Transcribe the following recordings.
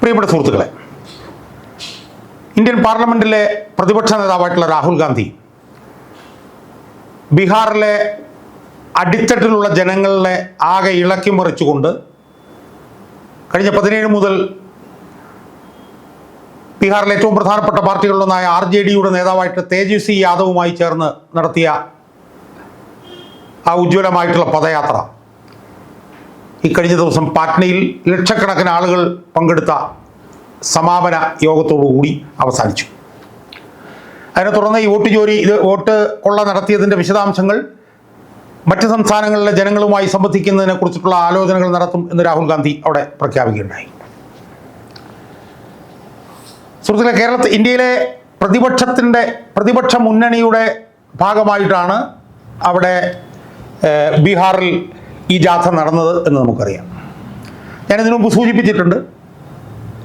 പ്രിയപ്പെട്ട സുഹൃത്തുക്കളെ, ഇന്ത്യൻ പാർലമെന്റിലെ പ്രതിപക്ഷ നേതാവായിട്ടുള്ള രാഹുൽ ഗാന്ധി ബീഹാറിലെ അടിത്തട്ടിലുള്ള ജനങ്ങളെ ആകെ ഇളക്കി മറിച്ചുകൊണ്ട് കഴിഞ്ഞ 17 മുതൽ ബീഹാറിലെ ഏറ്റവും പ്രധാനപ്പെട്ട പാർട്ടികളിലൊന്നായ RJDയുടെ നേതാവായിട്ട് തേജസ്വി യാദവുമായി ചേർന്ന് നടത്തിയ ആ ഉജ്ജ്വലമായിട്ടുള്ള പദയാത്ര ഇക്കഴിഞ്ഞ ദിവസം പാറ്റ്നയിൽ ലക്ഷക്കണക്കിന് ആളുകൾ പങ്കെടുത്ത സമാപന യോഗത്തോടുകൂടി അവസാനിച്ചു. അതിനെ തുടർന്ന് ഈ വോട്ട് കൊള്ള നടത്തിയതിൻ്റെ വിശദാംശങ്ങൾ മറ്റ് സംസ്ഥാനങ്ങളിലെ ജനങ്ങളുമായി സംബന്ധിക്കുന്നതിനെ കുറിച്ചിട്ടുള്ള ആലോചനകൾ നടത്തും എന്ന് രാഹുൽ ഗാന്ധി അവിടെ പ്രഖ്യാപിക്കുകയുണ്ടായി. സുഹൃത്തുക്കളെ, ഇന്ത്യയിലെ പ്രതിപക്ഷ മുന്നണിയുടെ ഭാഗമായിട്ടാണ് അവിടെ ബീഹാറിൽ ഈ ജാഥ നടന്നത് എന്ന് നമുക്കറിയാം. ഞാനിതിനു മുമ്പ് സൂചിപ്പിച്ചിട്ടുണ്ട്,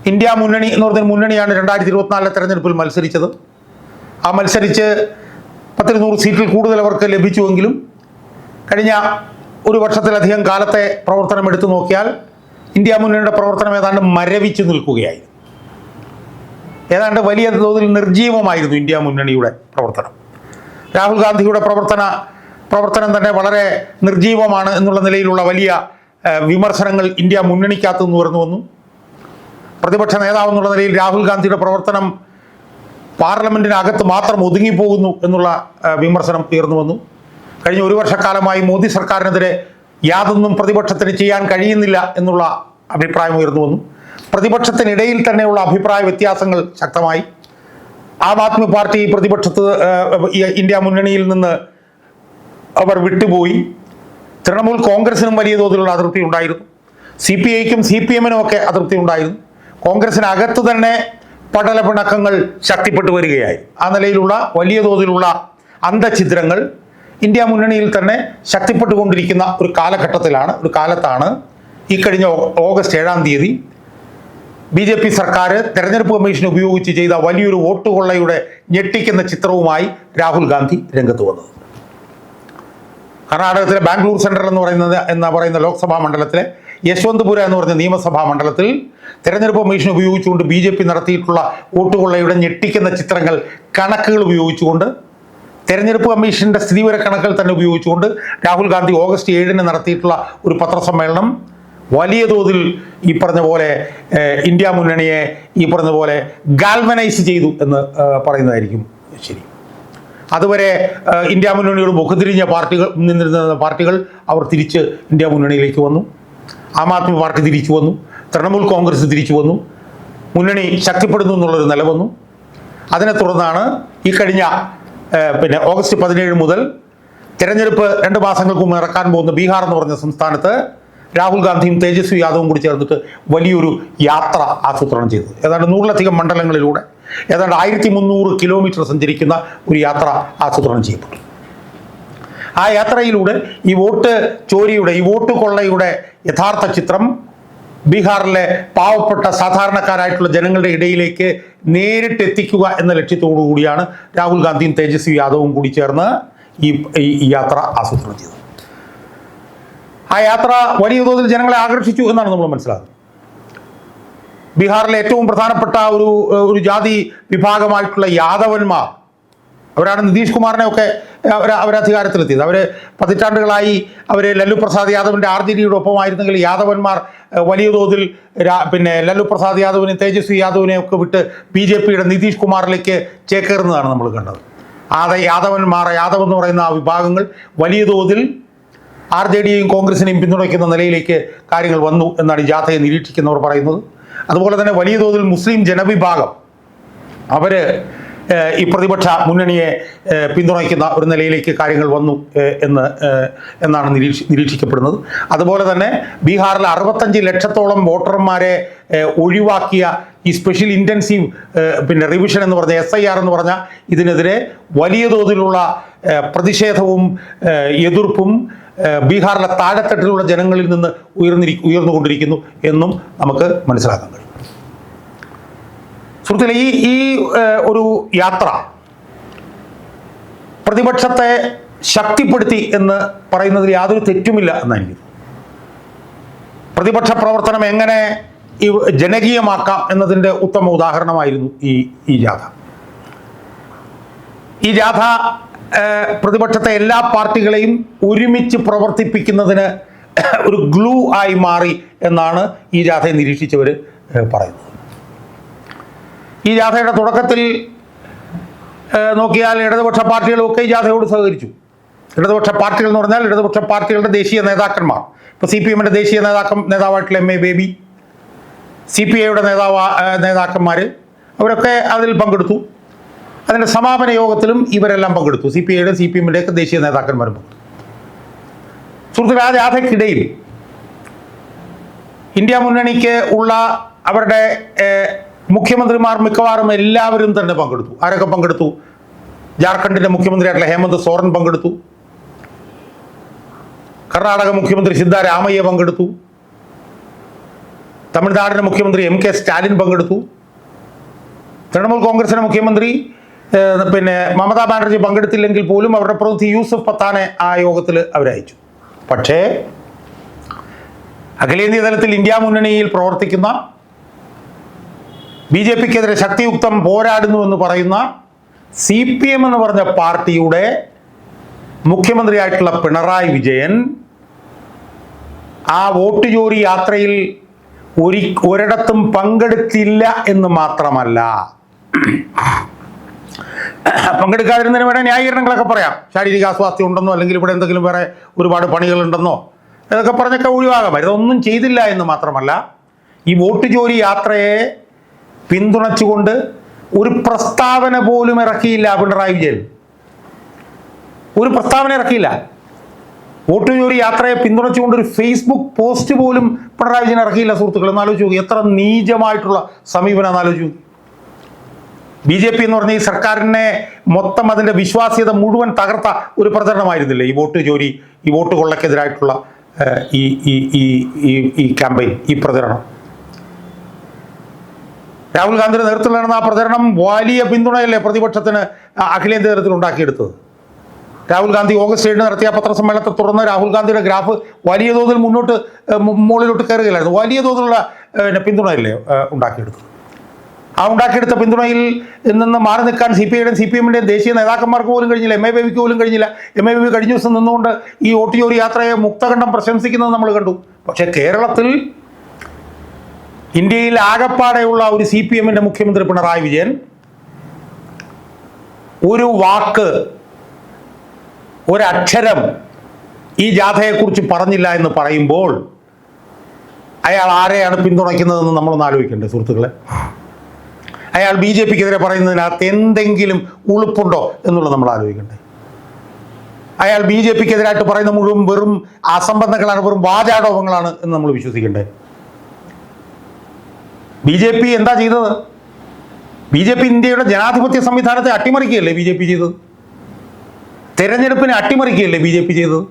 ഇന്ത്യ മുന്നണി എന്ന് പറഞ്ഞ മുന്നണിയാണ് 2024 തെരഞ്ഞെടുപ്പിൽ മത്സരിച്ചത്. ആ മത്സരിച്ച് 100 സീറ്റിൽ കൂടുതൽ അവർക്ക് ലഭിച്ചുവെങ്കിലും കഴിഞ്ഞ ഒരു വർഷത്തിലധികം കാലത്തെ പ്രവർത്തനം എടുത്തു നോക്കിയാൽ ഇന്ത്യ മുന്നണിയുടെ പ്രവർത്തനം ഏതാണ്ട് മരവിച്ചു നിൽക്കുകയായിരുന്നു. ഏതാണ്ട് വലിയ തോതിൽ നിർജീവമായിരുന്നു ഇന്ത്യ മുന്നണിയുടെ പ്രവർത്തനം. രാഹുൽ ഗാന്ധിയുടെ പ്രവർത്തനം തന്നെ വളരെ നിർജീവമാണ് എന്നുള്ള നിലയിലുള്ള വലിയ വിമർശനങ്ങൾ ഇന്ത്യ മുന്നണിക്കകത്തു നിന്ന് ഉയർന്നു വന്നു. പ്രതിപക്ഷ നേതാവ് എന്നുള്ള നിലയിൽ രാഹുൽ ഗാന്ധിയുടെ പ്രവർത്തനം പാർലമെന്റിനകത്ത് മാത്രം ഒതുങ്ങിപ്പോകുന്നു എന്നുള്ള വിമർശനം ഉയർന്നു വന്നു. കഴിഞ്ഞ ഒരു വർഷക്കാലമായി മോദി സർക്കാരിനെതിരെ യാതൊന്നും പ്രതിപക്ഷത്തിന് ചെയ്യാൻ കഴിയുന്നില്ല എന്നുള്ള അഭിപ്രായം ഉയർന്നു വന്നു. പ്രതിപക്ഷത്തിനിടയിൽ തന്നെയുള്ള അഭിപ്രായ വ്യത്യാസങ്ങൾ ശക്തമായി. ആം ആദ്മി പാർട്ടി പ്രതിപക്ഷത്ത് ഇന്ത്യ മുന്നണിയിൽ നിന്ന് അവർ വിട്ടുപോയി. തൃണമൂൽ കോൺഗ്രസിനും വലിയ തോതിലുള്ള അതൃപ്തി ഉണ്ടായിരുന്നു. CPIക്കും CPMനും ഒക്കെ അതൃപ്തി ഉണ്ടായിരുന്നു. കോൺഗ്രസിനകത്ത് തന്നെ പടലപ്പിണക്കങ്ങൾ ശക്തിപ്പെട്ടു വരികയായി. ആ നിലയിലുള്ള വലിയ തോതിലുള്ള അന്തഛിദ്രങ്ങൾ ഇന്ത്യ മുന്നണിയിൽ തന്നെ ശക്തിപ്പെട്ടുകൊണ്ടിരിക്കുന്ന ഒരു കാലത്താണ് ഈ കഴിഞ്ഞ ഓഗസ്റ്റ് 7-ാം തീയതി BJP സർക്കാർ തെരഞ്ഞെടുപ്പ് കമ്മീഷൻ ഉപയോഗിച്ച് ചെയ്ത വലിയൊരു വോട്ട് കൊള്ളയുടെ ഞെട്ടിക്കുന്ന ചിത്രവുമായി രാഹുൽ ഗാന്ധി രംഗത്ത് വന്നത്. കർണാടകത്തിലെ ബാംഗ്ലൂർ സെൻട്രൽ എന്ന് പറയുന്ന ലോക്സഭാ മണ്ഡലത്തിലെ യശ്വന്ത്പുര എന്ന് പറഞ്ഞ നിയമസഭാ മണ്ഡലത്തിൽ തെരഞ്ഞെടുപ്പ് കമ്മീഷൻ ഉപയോഗിച്ചുകൊണ്ട് BJP നടത്തിയിട്ടുള്ള വോട്ട് കൊള്ളയുടെ ഞെട്ടിക്കുന്ന ചിത്രങ്ങൾ, കണക്കുകൾ ഉപയോഗിച്ചുകൊണ്ട്, തെരഞ്ഞെടുപ്പ് കമ്മീഷന്റെ സ്ഥിതിവിവര കണക്കുകൾ തന്നെ ഉപയോഗിച്ചുകൊണ്ട് രാഹുൽ ഗാന്ധി ഓഗസ്റ്റ് 7-ന് നടത്തിയിട്ടുള്ള ഒരു പത്രസമ്മേളനം വലിയ തോതിൽ ഈ പറഞ്ഞ പോലെ ഇന്ത്യ മുന്നണിയെ ഈ പറഞ്ഞ പോലെ ഗാൽവനൈസ് ചെയ്തു എന്ന് പറയുന്നതായിരിക്കും ശരി. അതുവരെ ഇന്ത്യ മുന്നണിയോട് മുഖതിരിഞ്ഞ നിന്നിരുന്ന പാർട്ടികൾ അവർ തിരിച്ച് ഇന്ത്യ മുന്നണിയിലേക്ക് വന്നു. ആം ആദ്മി പാർട്ടി തിരിച്ചു വന്നു. തൃണമൂൽ കോൺഗ്രസ് തിരിച്ചു വന്നു. മുന്നണി ശക്തിപ്പെടുന്നു എന്നുള്ളൊരു നില വന്നു. അതിനെ തുടർന്നാണ് ഈ കഴിഞ്ഞ ഓഗസ്റ്റ് 17 മുതൽ തെരഞ്ഞെടുപ്പ് 2 മാസങ്ങൾക്ക് മുമ്പ് നടക്കാൻ പോകുന്ന ബീഹാർ എന്ന് പറഞ്ഞ സംസ്ഥാനത്ത് രാഹുൽ ഗാന്ധിയും തേജസ്വി യാദവും കൂടി ചേർന്നിട്ട് വലിയൊരു യാത്ര ആസൂത്രണം ചെയ്തത്. ഏതാണ്ട് 100-ലധികം മണ്ഡലങ്ങളിലൂടെ ഏതാണ്ട് 1300 കിലോമീറ്റർ സഞ്ചരിക്കുന്ന ഒരു യാത്ര ആസൂത്രണം ചെയ്യപ്പെട്ടു. ആ യാത്രയിലൂടെ ഈ വോട്ട് കൊള്ളയുടെ യഥാർത്ഥ ചിത്രം ബീഹാറിലെ പാവപ്പെട്ട സാധാരണക്കാരായിട്ടുള്ള ജനങ്ങളുടെ ഇടയിലേക്ക് നേരിട്ട് എത്തിക്കുക എന്ന ലക്ഷ്യത്തോടു കൂടിയാണ് രാഹുൽ ഗാന്ധിയും തേജസ്വി യാദവും കൂടി ചേർന്ന് ഈ യാത്ര ആസൂത്രണം ചെയ്തത്. ആ യാത്ര വലിയ തോതിൽ ജനങ്ങളെ ആകർഷിച്ചു എന്നാണ് നമ്മൾ മനസ്സിലാക്കുന്നത്. ബീഹാറിലെ ഏറ്റവും പ്രധാനപ്പെട്ട ഒരു ജാതി വിഭാഗമായിട്ടുള്ള യാദവന്മാർ, അവരാണ് നിതീഷ് കുമാറിനെ ഒക്കെ അവരധികാരത്തിലെത്തിയത്. അവർ പതിറ്റാണ്ടുകളായി ലല്ലു പ്രസാദ് യാദവിൻ്റെ RJDയുടെ ഒപ്പമായിരുന്നെങ്കിൽ യാദവന്മാർ വലിയ തോതിൽ ലല്ലു പ്രസാദ് യാദവിനെ തേജസ്വി യാദവിനെ ഒക്കെ വിട്ട് BJPയുടെ നിതീഷ് കുമാറിലേക്ക് ചേക്കേറുന്നതാണ് നമ്മൾ കണ്ടത്. യാദവ് എന്ന് പറയുന്ന ആ വിഭാഗങ്ങൾ വലിയ തോതിൽ RJDയെയും കോൺഗ്രസിനെയും പിന്തുണയ്ക്കുന്ന നിലയിലേക്ക് കാര്യങ്ങൾ വന്നു എന്നാണ് ഈ ജാഥയെ നിരീക്ഷിക്കുന്നവർ പറയുന്നത്. അതുപോലെ തന്നെ വലിയ തോതിൽ മുസ്ലിം ജനവിഭാഗം അവർ ഈ പ്രതിപക്ഷ മുന്നണിയെ പിന്തുണയ്ക്കുന്ന ഒരു നിലയിലേക്ക് കാര്യങ്ങൾ വന്നു എന്നാണ് നിരീക്ഷിക്കപ്പെടുന്നത്. അതുപോലെ തന്നെ ബീഹാറിൽ 65 ലക്ഷത്തോളം വോട്ടർമാരെ ഒഴിവാക്കിയ ഈ സ്പെഷ്യൽ ഇൻറ്റൻസീവ് റിവിഷൻ എന്ന് പറഞ്ഞ SIR എന്ന് പറഞ്ഞ ഇതിനെതിരെ വലിയ തോതിലുള്ള പ്രതിഷേധവും എതിർപ്പും ബീഹാറിലെ താഴെത്തട്ടിലുള്ള ജനങ്ങളിൽ നിന്ന് ഉയർന്നുകൊണ്ടിരിക്കുന്നു എന്നും നമുക്ക് മനസ്സിലാക്കാൻ കഴിയും. സുഹൃത്തുക്കളെ, ഈ ഒരു യാത്ര പ്രതിപക്ഷത്തെ ശക്തിപ്പെടുത്തി എന്ന് പറയുന്നതിൽ യാതൊരു തെറ്റുമില്ല എന്നാണ് എനിക്ക്. പ്രതിപക്ഷ പ്രവർത്തനം എങ്ങനെ ജനകീയമാക്കാം എന്നതിൻ്റെ ഉത്തമ ഉദാഹരണമായിരുന്നു ഈ ജാഥ. ഈ ജാഥ പ്രതിപക്ഷത്തെ എല്ലാ പാർട്ടികളെയും ഒരുമിച്ച് പ്രവർത്തിപ്പിക്കുന്നതിന് ഒരു ഗ്ലൂ ആയി മാറി എന്നാണ് ഈ ജാഥയെ നിരീക്ഷിച്ചവർ പറയുന്നത്. ഈ ജാഥയുടെ തുടക്കത്തിൽ നോക്കിയാൽ ഇടതുപക്ഷ പാർട്ടികളൊക്കെ ഈ ജാഥയോട് സഹകരിച്ചു. ഇടതുപക്ഷ പാർട്ടികൾ എന്ന് പറഞ്ഞാൽ ഇടതുപക്ഷ പാർട്ടികളുടെ ദേശീയ നേതാക്കന്മാർ. ഇപ്പോൾ CPM ദേശീയ നേതാവായിട്ടുള്ള MA ബേബി, CPIയുടെ നേതാക്കന്മാർ, അവരൊക്കെ അതിൽ പങ്കെടുത്തു. അതിൻ്റെ സമാപന യോഗത്തിലും ഇവരെല്ലാം പങ്കെടുത്തു. CPIയുടെ CPM ഒക്കെ ദേശീയ നേതാക്കന്മാരും പങ്കെടുത്തു. സുഹൃത്തുക്കളെ, ആ ജാഥയ്ക്കിടയിൽ ഇന്ത്യ മുന്നണിക്ക് ഉള്ള അവരുടെ മുഖ്യമന്ത്രിമാർ മിക്കവാറും എല്ലാവരും തന്നെ പങ്കെടുത്തു. ആരൊക്കെ പങ്കെടുത്തു? ജാർഖണ്ഡിൻ്റെ മുഖ്യമന്ത്രിയായിട്ടുള്ള ഹേമന്ത് സോറൻ പങ്കെടുത്തു. കർണാടക മുഖ്യമന്ത്രി സിദ്ധാരാമയ്യ പങ്കെടുത്തു. തമിഴ്നാടിൻ്റെ മുഖ്യമന്ത്രി MK സ്റ്റാലിൻ പങ്കെടുത്തു. തൃണമൂൽ കോൺഗ്രസിൻ്റെ മുഖ്യമന്ത്രി മമതാ ബാനർജി പങ്കെടുത്തില്ലെങ്കിൽ പോലും അവരുടെ പ്രതിനിധി യൂസഫ് പത്താനെ ആ യോഗത്തിൽ അവരയച്ചു. പക്ഷേ അഖിലേന്ത്യാ തലത്തിൽ ഇന്ത്യ മുന്നണിയിൽ പ്രവർത്തിക്കുന്ന BJPക്കെതിരെ ശക്തിയുക്തം പോരാടുന്നുവെന്ന് പറയുന്ന CPM എന്ന് പറഞ്ഞ പാർട്ടിയുടെ മുഖ്യമന്ത്രിയായിട്ടുള്ള പിണറായി വിജയൻ ആ വോട്ട് ചോരി യാത്രയിൽ ഒരിടത്തും പങ്കെടുത്തില്ല എന്ന് മാത്രമല്ല, പങ്കെടുക്കാതിരുന്നതിന് വേണ്ട ന്യായീകരണങ്ങളൊക്കെ പറയാം. ശാരീരിക അസ്വാസ്ഥ്യം ഉണ്ടെന്നോ അല്ലെങ്കിൽ ഇവിടെ എന്തെങ്കിലും വേറെ ഒരുപാട് പണികളുണ്ടെന്നോ ഇതൊക്കെ പറഞ്ഞൊക്കെ ഒഴിവാകാം. ഇതൊന്നും ചെയ്തില്ല എന്ന് മാത്രമല്ല, ഈ വോട്ട് ചോരി യാത്രയെ പിന്തുണച്ചുകൊണ്ട് ഒരു പ്രസ്താവന പോലും ഇറക്കിയില്ല പിണറായി വിജയൻ. ഒരു പ്രസ്താവന ഇറക്കിയില്ല. വോട്ട് ചോരി യാത്രയെ പിന്തുണച്ചുകൊണ്ട് ഒരു Facebook പോസ്റ്റ് പോലും പിണറായി വിജയൻ ഇറക്കിയില്ല. സുഹൃത്തുക്കൾ, ഒന്ന് ആലോചിച്ച് നോക്കി, എത്ര നീചമായിട്ടുള്ള സമീപനം എന്ന് ആലോചിച്ച് നോക്കി. BJP എന്ന് പറഞ്ഞ ഈ സർക്കാരിനെ മൊത്തം അതിൻ്റെ വിശ്വാസ്യത മുഴുവൻ തകർത്ത ഒരു പ്രചരണമായിരുന്നില്ലേ ഈ വോട്ട് ചോരി, ഈ വോട്ട് കൊള്ളക്കെതിരായിട്ടുള്ള ഈ ക്യാമ്പയിൻ, ഈ പ്രചരണം. രാഹുൽ ഗാന്ധിയുടെ നേതൃത്വത്തിൽ നടന്ന ആ പ്രചരണം വലിയ പിന്തുണയല്ലേ പ്രതിപക്ഷത്തിന് അഖിലേന്ത്യാ തലത്തിൽ ഉണ്ടാക്കിയെടുത്തത്. രാഹുൽ ഗാന്ധി ഓഗസ്റ്റ് 7 നടത്തിയ പത്രസമ്മേളനത്തെ തുടർന്ന് രാഹുൽ ഗാന്ധിയുടെ ഗ്രാഫ് വലിയ തോതിൽ മുകളിലോട്ട് കയറുകയായിരുന്നു. വലിയ തോതിലുള്ള പിന്തുണയല്ലേ ഉണ്ടാക്കിയെടുത്തത്. ആ ഉണ്ടാക്കിയെടുത്ത പിന്തുണയിൽ നിന്ന് മാറി നിൽക്കാൻ CPIയുടെയും CPMൻ്റെയും ദേശീയ നേതാക്കന്മാർക്ക് പോലും കഴിഞ്ഞില്ല. MA ബേബിക്ക് പോലും കഴിഞ്ഞില്ല. MA ബേബി കഴിഞ്ഞ ദിവസം നിന്നുകൊണ്ട് ഈ വോട്ട് ചോരി യാത്രയെ മുക്തകണ്ഠം പ്രശംസിക്കുന്നത് നമ്മൾ കണ്ടു. പക്ഷേ കേരളത്തിൽ ഇന്ത്യയിൽ ആകപ്പാടെയുള്ള ഒരു CPMൻ്റെ മുഖ്യമന്ത്രി പിണറായി വിജയൻ ഒരു വാക്ക്, ഒരക്ഷരം ഈ ജാഥയെക്കുറിച്ച് പറഞ്ഞില്ല എന്ന് പറയുമ്പോൾ അയാൾ ആരെയാണ് പിന്തുണയ്ക്കുന്നതെന്ന് നമ്മളൊന്ന് ആലോചിക്കണ്ടേ സുഹൃത്തുക്കളെ? അയാൾ BJPക്കെതിരെ പറയുന്നതിനകത്ത് എന്തെങ്കിലും ഉളുപ്പുണ്ടോ എന്നുള്ളത് നമ്മൾ ആലോചിക്കണ്ടേ? അയാൾ BJPക്കെതിരായിട്ട് പറയുന്ന മുഴുവൻ വെറും അസംബന്ധങ്ങളാണ്, വെറും വാചാടോപങ്ങളാണ് എന്ന് നമ്മൾ വിശ്വസിക്കണ്ടേ? BJP എന്താ ചെയ്തത്? BJP ഇന്ത്യയുടെ ജനാധിപത്യ സംവിധാനത്തെ അട്ടിമറിക്കുകയല്ലേ BJP ചെയ്തത്? തെരഞ്ഞെടുപ്പിനെ അട്ടിമറിക്കുകയല്ലേ BJP ചെയ്തത്?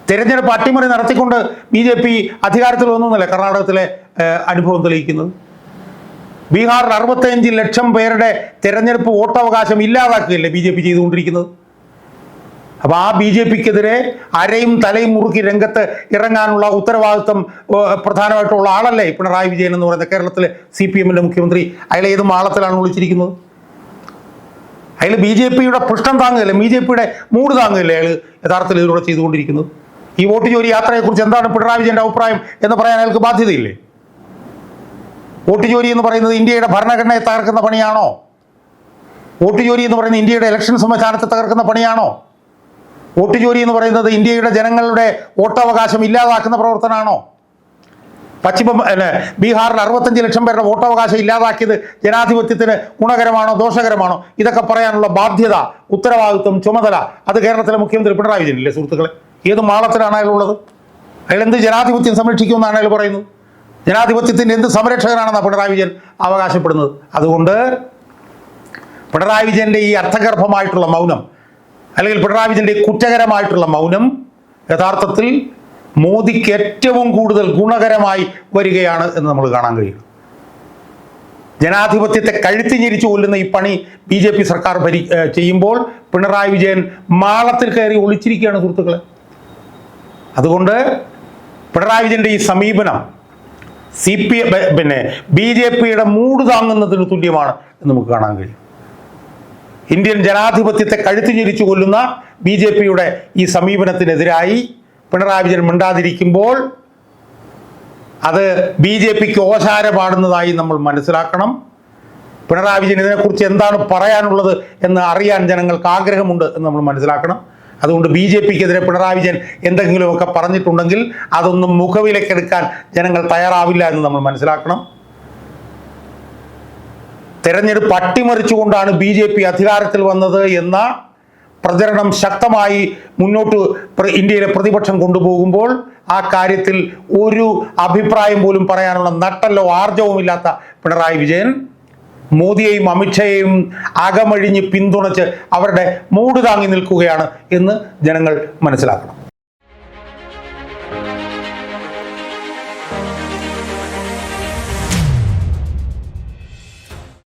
തെരഞ്ഞെടുപ്പ് അട്ടിമറി നടത്തിക്കൊണ്ട് BJP അധികാരത്തിൽ വന്നല്ലേ കർണാടകത്തിലെ അനുഭവം തെളിയിക്കുന്നത്. ബീഹാറിൽ 65 ലക്ഷം പേരുടെ തെരഞ്ഞെടുപ്പ് വോട്ടവകാശം ഇല്ലാതാക്കുകയല്ലേ BJP ചെയ്തുകൊണ്ടിരിക്കുന്നത്. അപ്പോൾ ആ BJPക്കെതിരെ അരയും തലയും മുറുക്കി രംഗത്ത് ഇറങ്ങാനുള്ള ഉത്തരവാദിത്വം പ്രധാനമായിട്ടുള്ള ആളല്ലേ പിണറായി വിജയൻ എന്ന് പറയുന്ന കേരളത്തിലെ CPMൻ്റെ മുഖ്യമന്ത്രി. അയാൾ ഏത് മാളത്തിലാണ് വിളിച്ചിരിക്കുന്നത്? അയാൾ BJPയുടെ പൃഷ്ഠം താങ്ങുകയല്ലേ, BJPയുടെ മൂട് താങ്ങുകയല്ലേ അയാൾ യഥാർത്ഥത്തിൽ ഇതിലൂടെ ചെയ്തുകൊണ്ടിരിക്കുന്നത്. ഈ വോട്ട് ചോരി യാത്രയെക്കുറിച്ച് എന്താണ് പിണറായി വിജയൻ്റെ അഭിപ്രായം എന്ന് പറയാൻ അയാൾക്ക് ബാധ്യതയില്ലേ? വോട്ട് ചോരി എന്ന് പറയുന്നത് ഇന്ത്യയുടെ ഭരണഘടനയെ തകർക്കുന്ന പണിയാണോ? വോട്ട് ചോരി എന്ന് പറയുന്നത് ഇന്ത്യയുടെ ഇലക്ഷൻ സംവിധാനത്തെ തകർക്കുന്ന പണിയാണോ? വോട്ട് ചോരി എന്ന് പറയുന്നത് ഇന്ത്യയുടെ ജനങ്ങളുടെ വോട്ടവകാശം ഇല്ലാതാക്കുന്ന പ്രവർത്തനമാണോ? ബീഹാറിൽ 65 ലക്ഷം പേരുടെ വോട്ടവകാശം ഇല്ലാതാക്കിയത് ജനാധിപത്യത്തിന് ഗുണകരമാണോ ദോഷകരമാണോ? ഇതൊക്കെ പറയാനുള്ള ബാധ്യത, ഉത്തരവാദിത്വം, ചുമതല അത് കേരളത്തിലെ മുഖ്യമന്ത്രി പിണറായി വിജയനില്ലേ സുഹൃത്തുക്കളെ? ഏത് മാളത്തിലാണ് അയാളുള്ളത്? അയാൾ എന്ത് ജനാധിപത്യം സംരക്ഷിക്കുമെന്നാണ് അയാൾ പറയുന്നത്? ജനാധിപത്യത്തിൻ്റെ എന്ത് സംരക്ഷകനാണെന്നാണ് പിണറായി വിജയൻ അവകാശപ്പെടുന്നത്? അതുകൊണ്ട് പിണറായി വിജയൻ്റെ ഈ അർത്ഥഗർഭമായിട്ടുള്ള മൗനം, അല്ലെങ്കിൽ പിണറായി വിജയൻ്റെ കുറ്റകരമായിട്ടുള്ള മൗനം യഥാർത്ഥത്തിൽ മോദിക്ക് ഏറ്റവും കൂടുതൽ ഗുണകരമായി വരികയാണ് എന്ന് നമ്മൾ കാണാൻ കഴിയും. ജനാധിപത്യത്തെ കഴുത്തി ഞെരിച്ചു കൊല്ലുന്ന ഈ പണി BJP സർക്കാർ ചെയ്യുമ്പോൾ പിണറായി വിജയൻ മാളത്തിൽ കയറി ഒളിച്ചിരിക്കുകയാണ് സുഹൃത്തുക്കളെ. അതുകൊണ്ട് പിണറായി വിജയൻ്റെ ഈ സമീപനം BJPയുടെ മൂട് താങ്ങുന്നതിന് തുല്യമാണ് എന്ന് നമുക്ക് കാണാൻ കഴിയും. ഇന്ത്യൻ ജനാധിപത്യത്തെ കഴുത്തി ഞെരിച്ചു കൊല്ലുന്ന BJPയുടെ ഈ സമീപനത്തിനെതിരായി പിണറായി വിജയൻ മിണ്ടാതിരിക്കുമ്പോൾ അത് BJPക്ക് ഓശാര പാടുന്നതായി നമ്മൾ മനസ്സിലാക്കണം. പിണറായി വിജയൻ ഇതിനെക്കുറിച്ച് എന്താണ് പറയാനുള്ളത് എന്ന് അറിയാൻ ജനങ്ങൾക്ക് ആഗ്രഹമുണ്ട് എന്ന് നമ്മൾ മനസ്സിലാക്കണം. അതുകൊണ്ട് BJPക്കെതിരെ പിണറായി വിജയൻ എന്തെങ്കിലുമൊക്കെ പറഞ്ഞിട്ടുണ്ടെങ്കിൽ അതൊന്നും മുഖവിലക്കെടുക്കാൻ ജനങ്ങൾ തയ്യാറാവില്ല എന്ന് നമ്മൾ മനസ്സിലാക്കണം. തെരഞ്ഞെടുപ്പ് അട്ടിമറിച്ചുകൊണ്ടാണ് BJP അധികാരത്തിൽ വന്നത് എന്ന പ്രചരണം ശക്തമായി മുന്നോട്ട് ഇന്ത്യയിലെ പ്രതിപക്ഷം കൊണ്ടുപോകുമ്പോൾ ആ കാര്യത്തിൽ ഒരു അഭിപ്രായം പോലും പറയാനുള്ള നട്ടല്ലോ ആർജവും ഇല്ലാത്ത പിണറായി വിജയൻ മോദിയെയും അമിത്ഷായെയും അകമഴിഞ്ഞ് പിന്തുണച്ച് അവരുടെ മൂട് താങ്ങി നിൽക്കുകയാണ് എന്ന് ജനങ്ങൾ മനസ്സിലാക്കണം.